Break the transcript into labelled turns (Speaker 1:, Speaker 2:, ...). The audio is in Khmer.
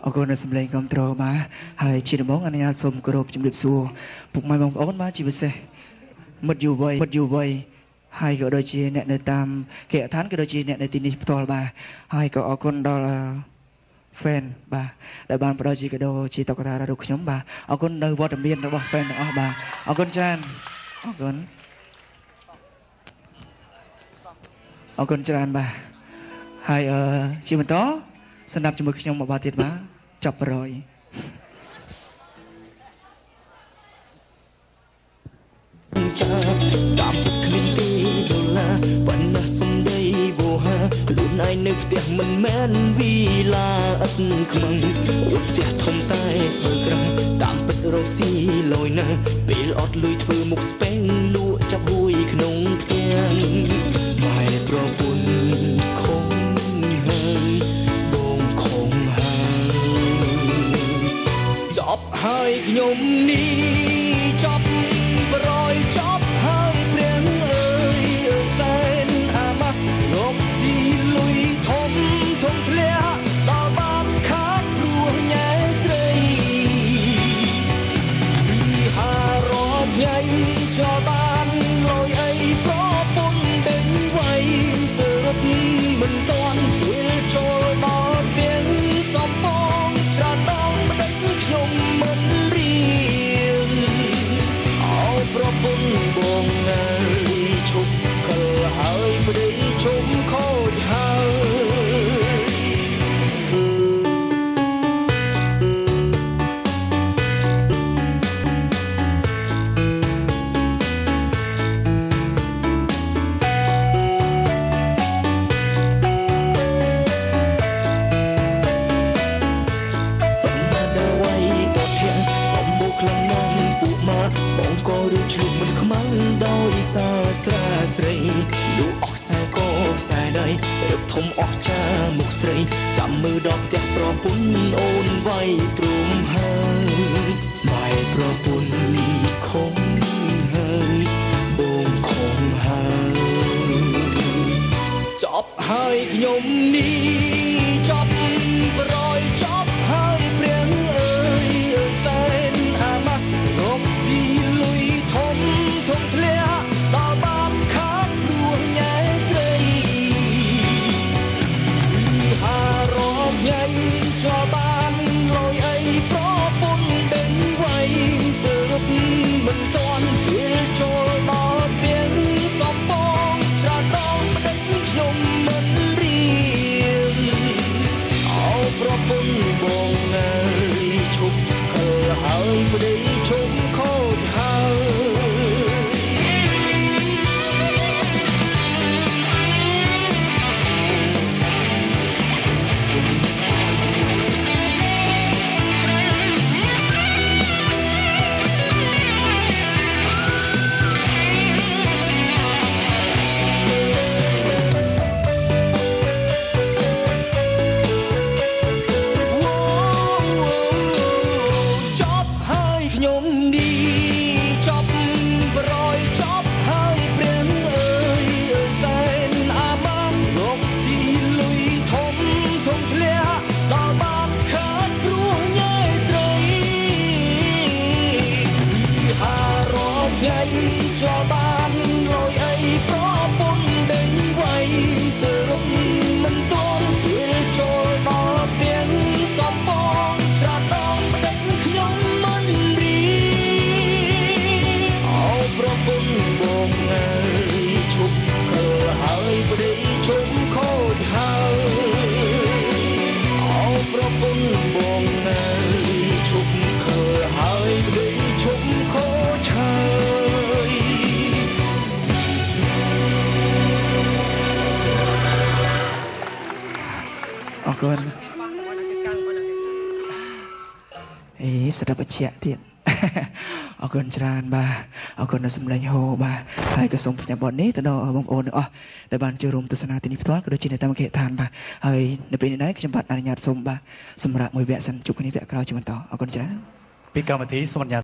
Speaker 1: អរគុណដែលសម្លេងគ្រប់ត្រូលបាទហើយជាដំបូងអនុញ្ញាតសូមគោរពជំរាបសួរពុកម៉ែបងប្អូនបាទជាពិសេសមិត្តយុវវ័យហើយក៏ដូចជាអ្នកនៅតាមគេដ្ឋានក៏ដូចជាអ្នកនៅទីនេះផ្ទាល់បាទហើយក៏អរគុណដល់ fan បាទដែលបានផ្ដល់ជាកាដូជាតុក្កតាដល់ខ្ញុំបាទអរគុណនៅវត្តមានរបស់ fan ទាំងអស់បាទអរគុណច្រើនអរគុណច្រើនបាទហើយជាបន្តស្ដាប់ជាមួយខ្ញុំមួយបាតទៀតបាទចាប់100ចាតាមគ្មានទីដុល្លារប៉ុណ្ណាសំដីវោហាខ្លួនឯងនៅផ្ទះមិនមែនវីឡាឥតខ្មឹងរត់ផ្ទះធំតែស្មើក្រាស់តាមពិតរកស៊ីលយណាពេលអត់លុយធ្វើមុខស្ពេងលក់ចាប់ហួយក្នុងផ្ទះម៉ែប្រពន្ធខំហើយបងខំហើយចប់ហើយខ្ញុំនេះចប់ប្រយចប់ហើយព្រាំងអើយសែនអាម៉ាស់រកស៊ីលុយធំធ្លាក់ដល់បានខាតព្រោះញ៉ែស្រីពីហារកថ្ងៃឆ្លបានលយអីប្រពន្ធដេញໄວស្ទើរត់មិនតាន់ពេលចូលដល់ផ្ទះសំបងច្រើនដងប្តឹងខ្ញុំមិនរៀងប្រពន្ធបងណាយឈប់កលហើយប្តីឈប់ខូចហើយបងក៏រត់ឈ្លុះមិនខ្មាំងដោយសារស្រាស្រីលូអស់ខ្សែក៏ខ្សែដៃរឹបធំអស់ចាមុខស្រីចាំមើលដល់ផ្ទះប្រពន្ធអូនវាយទ្រុំហើយម៉ែប្រពន្ធខំហើយបងខំហើយចប់ហើយខ្ញុំនេះចប់ប្រយចប់ហើយព្រាំងអើយសែនអាម៉ាស់រកស៊ីលុយធំធ្លាក់ដល់បានខាតព្រោះញ៉ែស្រីពីហារកថ្ងៃឆ្លបានលយអីប្រពន្ធដេញໄວស្ទើររត់មិនតាន់ពេលចូលដល់ផ្ទះសំបងច្រើនដងប្តឹងខ្ញុំមិនរៀងប្រពន្ធបងណាយឈប់កលហើយប្តីឈប់ខូចហើយខ្ញុំនេះចប់ប្រយចប់ហើយព្រាំងអើយសែនអាម៉ាស់រកស៊ីលុយធំធ្លាក់ដល់បានខាតព្រោះញ៉ែស្រីពីហារកថ្ងៃឆ្លបានលយអីប្រពន្ធដេញໄວស្ទើររត់មិនទាន់ពេលចូលដល់ផ្ទះសំបងច្រើនដងប្តឹងខ្ញុំមិនប្រពន្ធបងណាយឈប់កលហើយប្តីឈប់ខូចហើយប្រពន្ធបងណាយឈប់កលហើយប្តីឈប់ខូចហើយអរគុណស្ដាប់បច្ចាក់ទៀតអរគុណច្រើនបាទអរគុណដល់សម្លេងហូបាទហើយក៏សូមផ្ញើបទនេះទៅដល់បងប្អូនទាំងអស់ដែលបានចូលរួមទស្សនាទីនេះផ្ទាល់ក៏ដូចជានៅតាមគេឋានបាទហើយនៅពេលនេះខ្ញុំបាទអនុញ្ញាតសូមបាទសម្រាប់មួយវគ្គសិនជួបគ្នាវគ្គក្រោយជាបន្តអរគុណច្រើនពីកម្មវិធីសូមអនុញ្ញាត